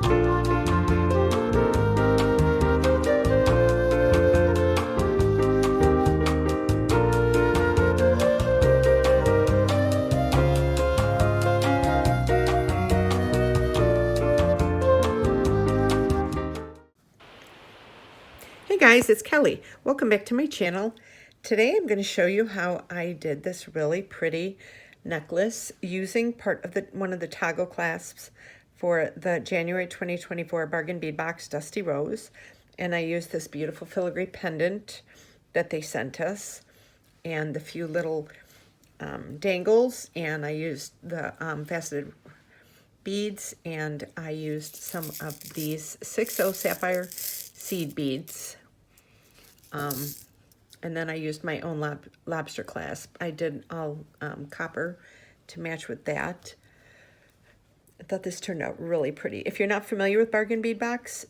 Hey guys, it's Kelly. Welcome back to my channel. Today I'm going to show you how I did this really pretty necklace using part of one of the toggle clasps for the January 2024 Bargain Bead Box Dusty Rose. And I used this beautiful filigree pendant that they sent us and the few little dangles, and I used the faceted beads, and I used some of these 6.0 sapphire seed beads. And then I used my own lobster clasp. I did all copper to match with that. I thought this turned out really pretty. If you're not familiar with Bargain Bead Box,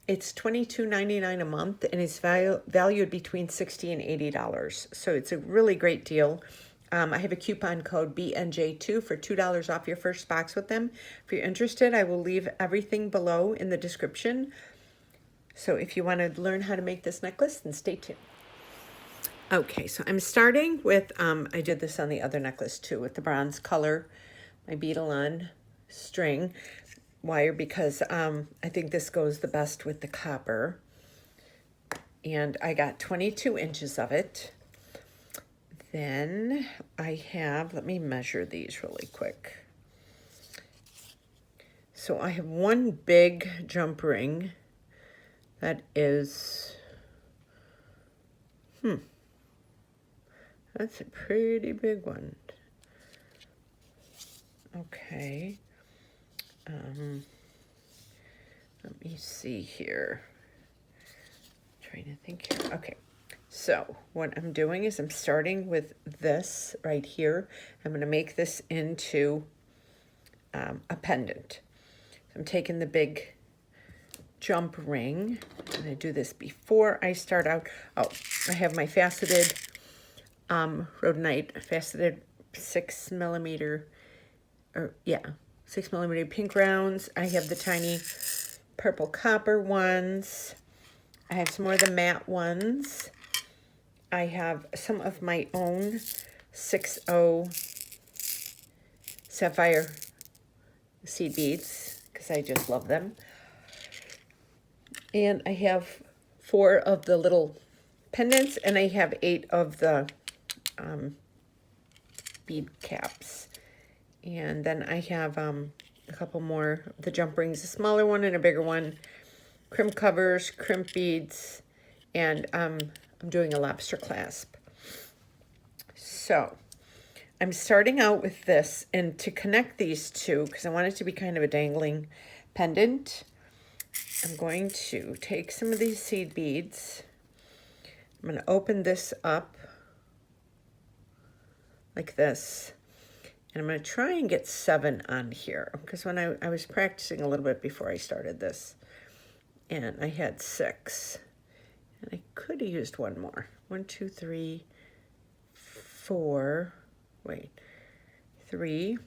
it's $22.99 a month, and it's valued between $60 and $80. So it's a really great deal. I have a coupon code BNJ2 for $2 off your first box with them. If you're interested, I will leave everything below in the description. So if you want to learn how to make this necklace, then stay tuned. Okay, so I'm starting with, I did this on the other necklace too, with the bronze color, my beadle-on string wire, because I think this goes the best with the copper. And I got 22 inches of it. Then I have, let me measure these really quick. So I have one big jump ring that is, that's a pretty big one. Okay. Let me see here. I'm trying to think here. Okay. So what I'm doing is I'm starting with this right here. I'm going to make this into a pendant. So I'm taking the big jump ring. I'm going to do this before I start out. Oh, I have my faceted rhodonite, faceted 6 millimeter, or yeah, 6 millimeter pink rounds. I have the tiny purple copper ones. I have some more of the matte ones. I have some of my own 6.0 sapphire seed beads because I just love them. And I have 4 of the little pendants, and I have 8 of the bead caps. And then I have a couple more of the jump rings, a smaller one and a bigger one, crimp covers, crimp beads, and I'm doing a lobster clasp. So I'm starting out with this, and to connect these two, because I want it to be kind of a dangling pendant, I'm going to take some of these seed beads. I'm going to open this up like this, and I'm going to try and get 7 on here, because when I was practicing a little bit before I started this, and I had 6, and I could have used one more. 1, 2, 3, 4, wait, 3.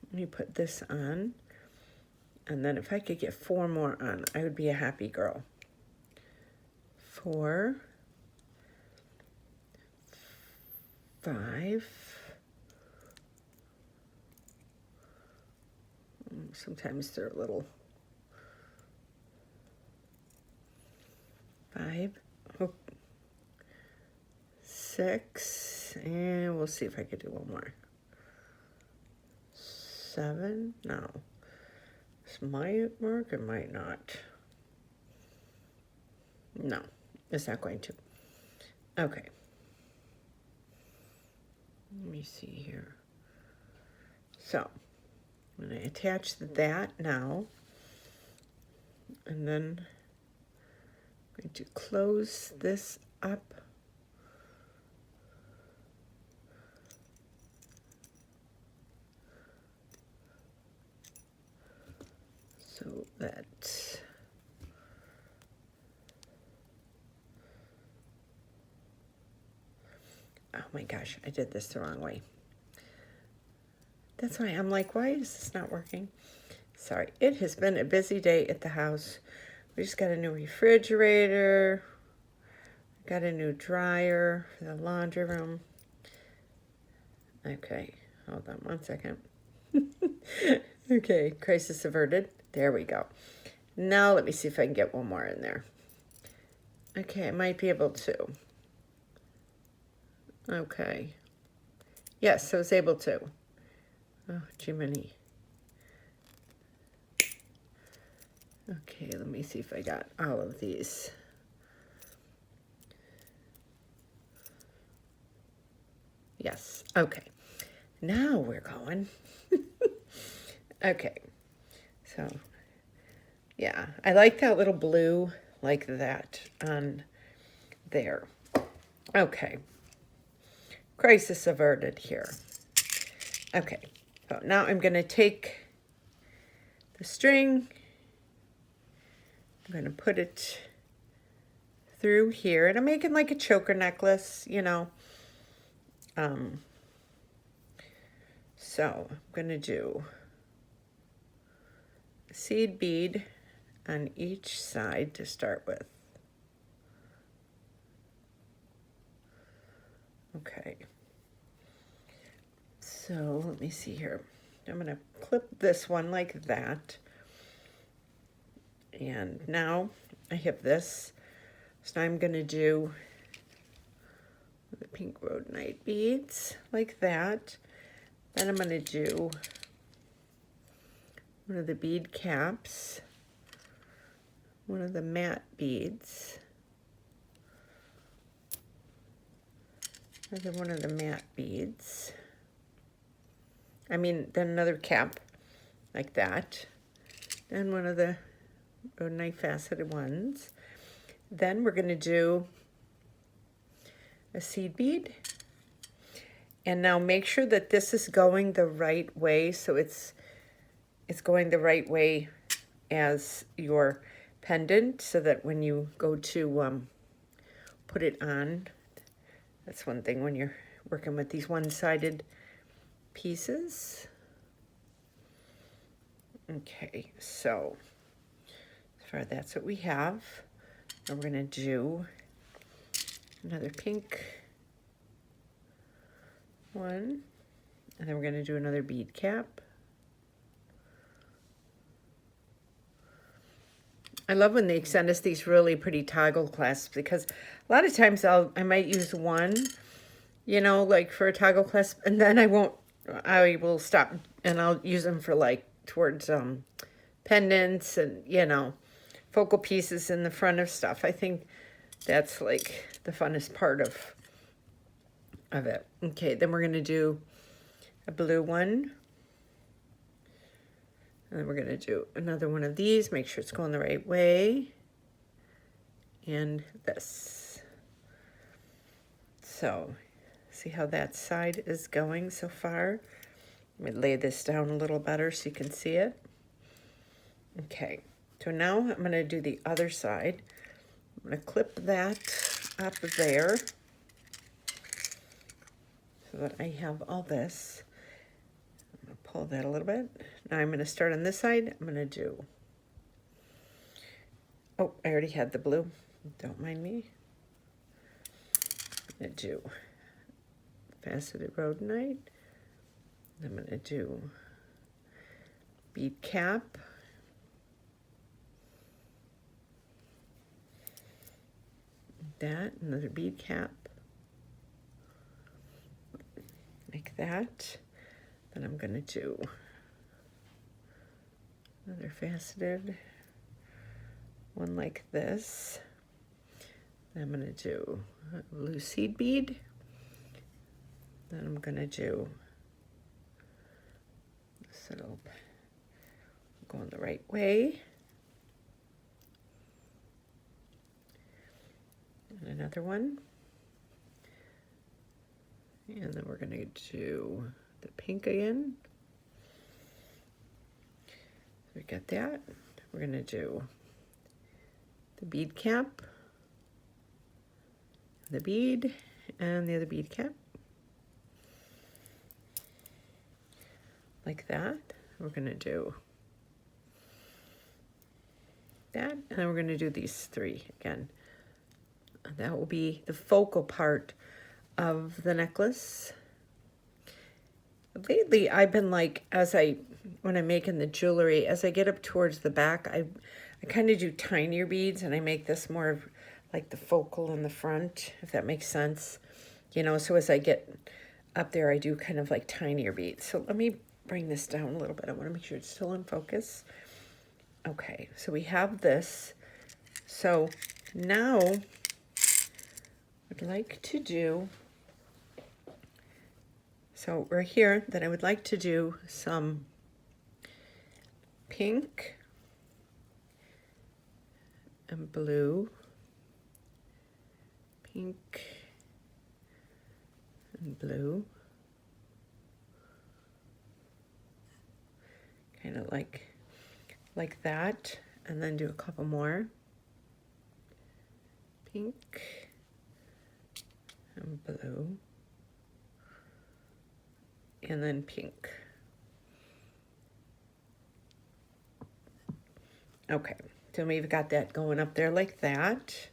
Let me put this on. And then if I could get 4 more on, I would be a happy girl. 4, 5. Sometimes they're a little. 5, 6, and we'll see if I could do one more. 7, no. This might work, it might not. No, it's not going to. Okay. Let me see here. So, I'm going to attach that now. And then I'm going to close this up. So that oh my gosh, I did this the wrong way. That's why I'm like, why is this not working? Sorry, it has been a busy day at the house. We just got a new refrigerator, got a new dryer for the laundry room. Okay, hold on one second. Okay, crisis averted. There we go. Now let me see if I can get one more in there. Okay, I might be able to. Okay. Yes, I was able to. Oh, Jiminy. Okay, let me see if I got all of these. Yes, okay. Now we're going. Okay, so, yeah, I like that little blue like that on there. Okay, crisis averted here. Okay, so now I'm going to take the string, I'm going to put it through here, and I'm making like a choker necklace, you know. So I'm going to do a seed bead on each side to start with. Okay. So let me see here. I'm going to clip this one like that. And now I have this. So I'm going to do the pink rhodonite beads like that. Then I'm going to do one of the bead caps, one of the matte beads, another one of the matte beads. Then another cap like that. Then one of the rhodonite faceted ones. Then we're going to do a seed bead. And now make sure that this is going the right way, so it's going the right way as your pendant, so that when you go to put it on, that's one thing when you're working with these one-sided pieces. Okay, so far that's what we have. And we're going to do another pink one, and then we're going to do another bead cap. I love when they send us these really pretty toggle clasps, because a lot of times I might use one, you know, like for a toggle clasp, and then I will stop and I'll use them for like towards pendants and, you know, focal pieces in the front of stuff. I think that's like the funnest part of it. Okay, then we're going to do a blue one. And then we're going to do another one of these. Make sure it's going the right way. And this. So, see how that side is going so far? Let me lay this down a little better so you can see it. Okay, so now I'm going to do the other side. I'm going to clip that up there, so that I have all this. I'm going to pull that a little bit. Now I'm going to start on this side. I'm going to do, oh, I already had the blue. Don't mind me. I'm going to do faceted rhodonite. I'm going to do bead cap. That, another bead cap. Like that. Then I'm going to do another faceted one like this. Then I'm going to do a blue seed bead. Then I'm going to do this little, going the right way. And another one. And then we're going to do the pink again. We got that. We're going to do the bead cap, the bead, and the other bead cap. Like that. We're going to do that. And then we're going to do these 3 again. That will be the focal part of the necklace. Lately, I've been like, when I'm making the jewelry, as I get up towards the back, I kind of do tinier beads, and I make this more of like the focal in the front, if that makes sense. You know, so as I get up there, I do kind of like tinier beads. So let me bring this down a little bit. I want to make sure it's still in focus. Okay, so we have this. So now I'd like to do, so right here, that I would like to do some pink and blue, pink and blue, kind of like that, and then do a couple more, pink and blue, and then pink. Okay, so we've got that going up there like that.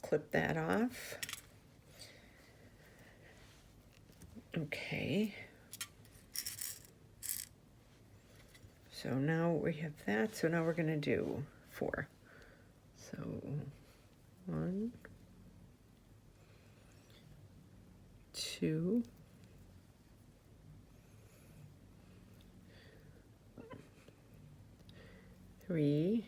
Clip that off. Okay. So now we have that. So now we're going to do 4. So 1, 2, 3,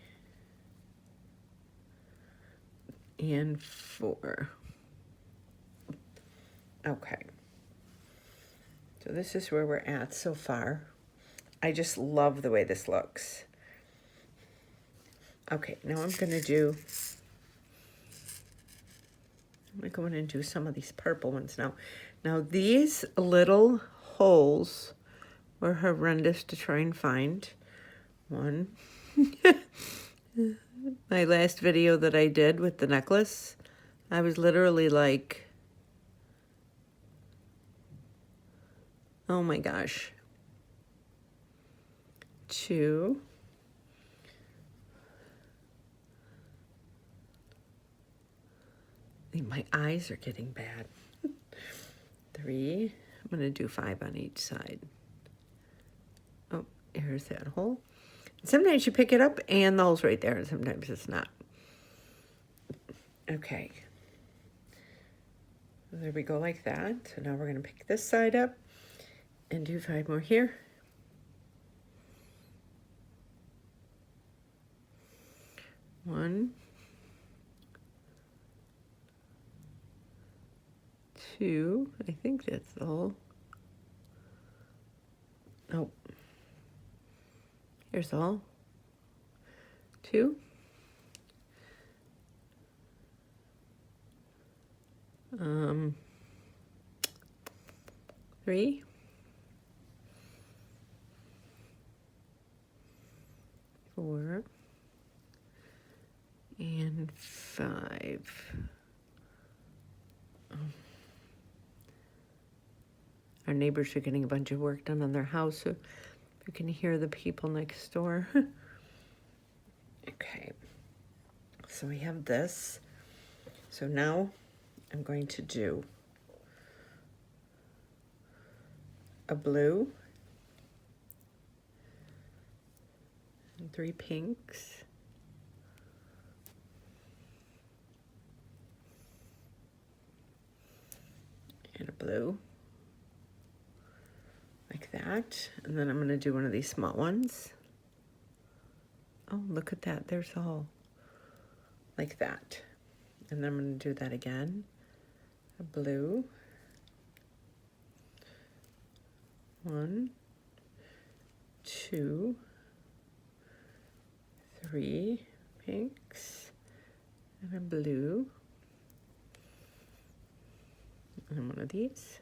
and 4. Okay. So this is where we're at so far. I just love the way this looks. Okay, now I'm going to go in and do some of these purple ones now. Now these little holes were horrendous to try and find. One. My last video that I did with the necklace, I was literally like, oh my gosh. 2. My eyes are getting bad. 3. I'm going to do 5 on each side. Oh, here's that hole. Sometimes you pick it up and the hole's right there, and sometimes it's not. Okay. There we go like that. So now we're going to pick this side up and do 5 more here. 1, 2, I think that's the hole. Oh, here's the hole. 2. 3. 4. And 5. Our neighbors are getting a bunch of work done on their house, so you can hear the people next door. Okay, so we have this. So now I'm going to do a blue and 3 pinks. And a blue, like that. And then I'm going to do one of these small ones. Oh, look at that. There's the hole. Like that. And then I'm going to do that again. A blue. 1, 2, 3 pinks. And a blue. And one of these.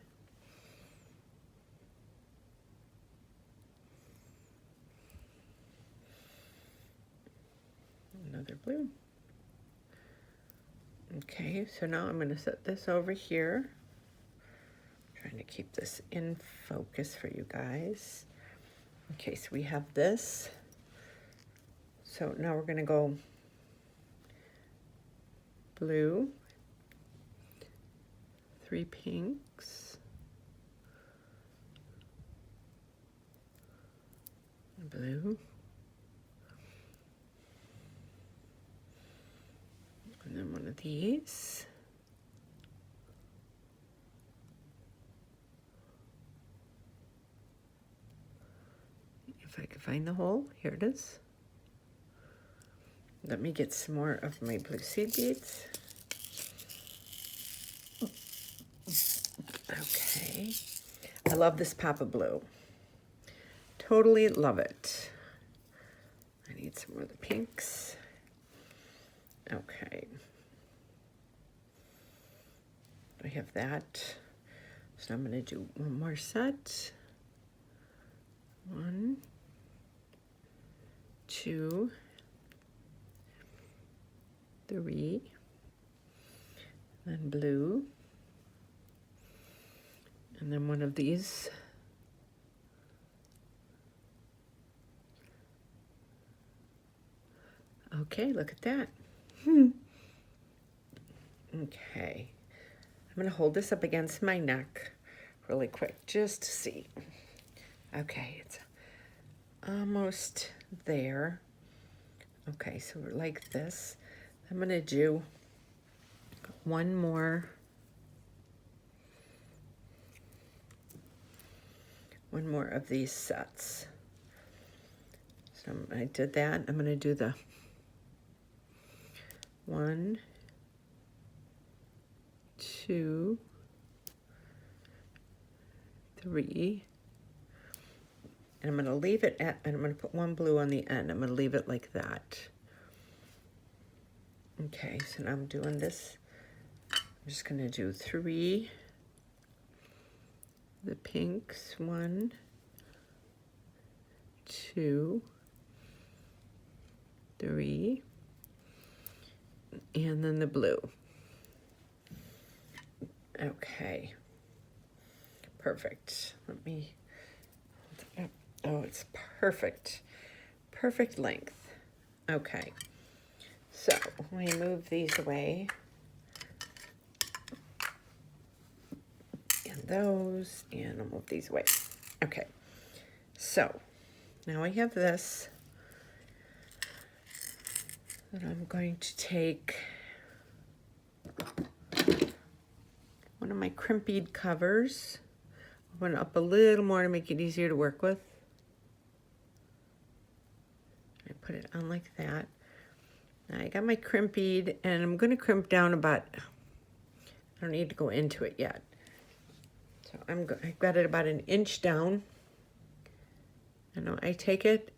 Another blue. Okay, so now I'm going to set this over here. I'm trying to keep this in focus for you guys. Okay, so we have this. So now we're going to go blue, 3 pinks, blue, and then one of these. If I can find the hole, here it is. Let me get some more of my blue seed beads. Okay. I love this pop of blue. Totally love it. I need some more of the pinks. Okay. I have that. So I'm going to do one more set. 1, 2, 3, then blue, and then one of these. Okay, look at that. Okay, I'm going to hold this up against my neck really quick just to see. Okay, it's almost there. Okay, so we're like this. I'm going to do one more of these sets. So I did that. I'm going to do the 1, 2, 3, and I'm going to leave it at, and I'm going to put one blue on the end. I'm going to leave it like that. Okay, so now I'm doing this. I'm just going to do 3, the pinks, 1, 2, 3, and then the blue. Okay, perfect. Let me, oh, it's perfect. Perfect length. Okay, so let me move these away. And those, and I'll move these away. Okay, so now I have this that I'm going to take one of my crimp bead covers, open it up a little more to make it easier to work with. I put it on like that. Now I got my crimp bead, and I'm going to crimp down about, I don't need to go into it yet. So I've got it about 1 inch down. And I take it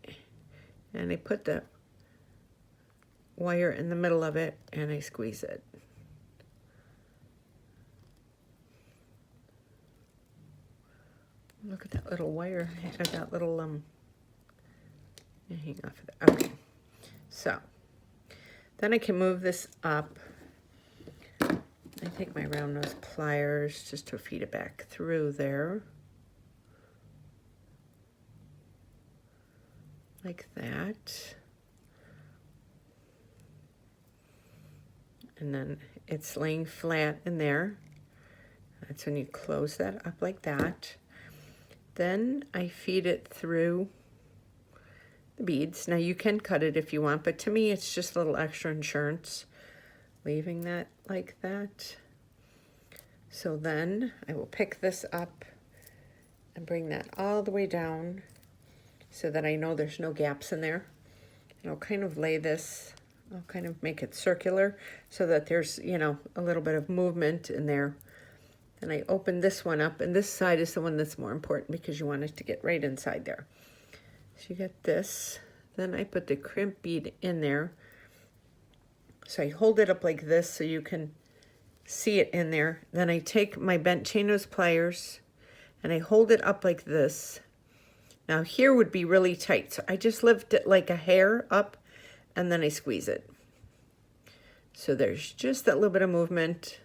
and I put the wire in the middle of it and I squeeze it. Look at that little wire, that little hang off of that. Okay, so then I can move this up. I take my round nose pliers just to feed it back through there. Like that. And then it's laying flat in there. That's when you close that up like that. Then I feed it through the beads. Now you can cut it if you want, but to me it's just a little extra insurance, leaving that like that. So then I will pick this up and bring that all the way down so that I know there's no gaps in there. And I'll kind of lay this, I'll kind of make it circular so that there's, you know, a little bit of movement in there. Then I open this one up, and this side is the one that's more important because you want it to get right inside there. So you get this. Then I put the crimp bead in there. So I hold it up like this so you can see it in there. Then I take my bent chain nose pliers and I hold it up like this. Now here would be really tight, so I just lift it like a hair up and then I squeeze it. So there's just that little bit of movement.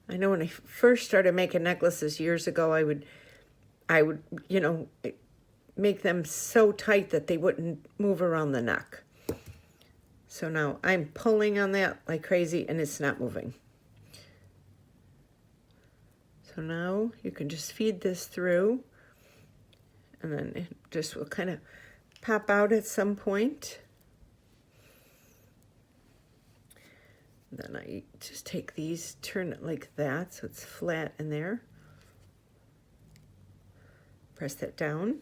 I know when I first started making necklaces years ago, I would, you know, make them so tight that they wouldn't move around the neck. So now I'm pulling on that like crazy and it's not moving. So now you can just feed this through and then it just will kind of pop out at some point. Then I just take these, turn it like that so it's flat in there. Press that down.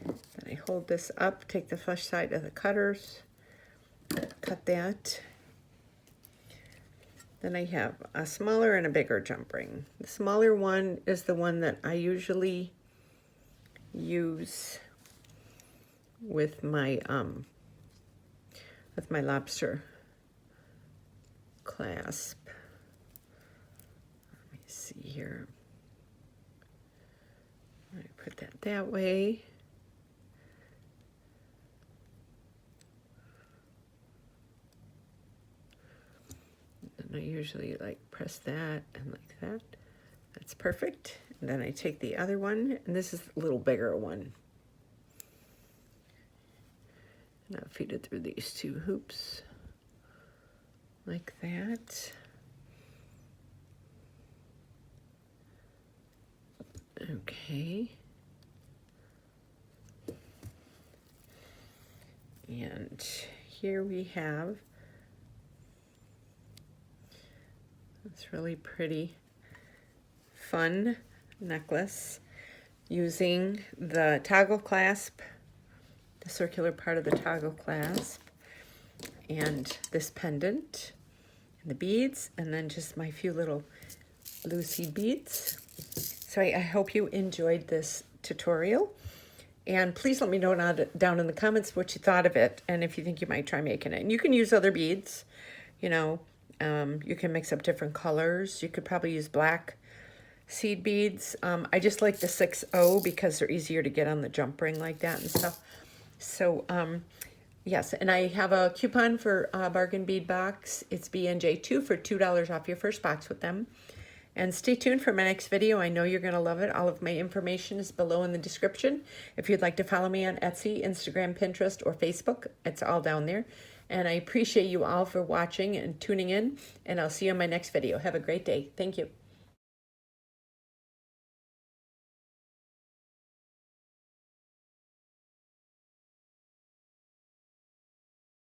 Then I hold this up, take the flush side of the cutters, cut that. Then I have a smaller and a bigger jump ring. The smaller one is the one that I usually use with my lobster clasp. Let me see here. I put that way. And I usually like press that and like that. That's perfect. And then I take the other one, and this is a little bigger one. And I'll feed it through these two hoops like that. Okay. And here we have this really pretty, fun necklace using the toggle clasp, the circular part of the toggle clasp, and this pendant, and the beads, and then just my few little blue seed beads. So I hope you enjoyed this tutorial. And please let me know down in the comments what you thought of it and if you think you might try making it. And you can use other beads, you know, you can mix up different colors. You could probably use black seed beads. I just like the 6-0 because they're easier to get on the jump ring like that and stuff. So, yes, and I have a coupon for Bargain Bead Box. It's BNJ2 for $2 off your first box with them. And stay tuned for my next video. I know you're going to love it. All of my information is below in the description. If you'd like to follow me on Etsy, Instagram, Pinterest, or Facebook, it's all down there. And I appreciate you all for watching and tuning in. And I'll see you in my next video. Have a great day. Thank you.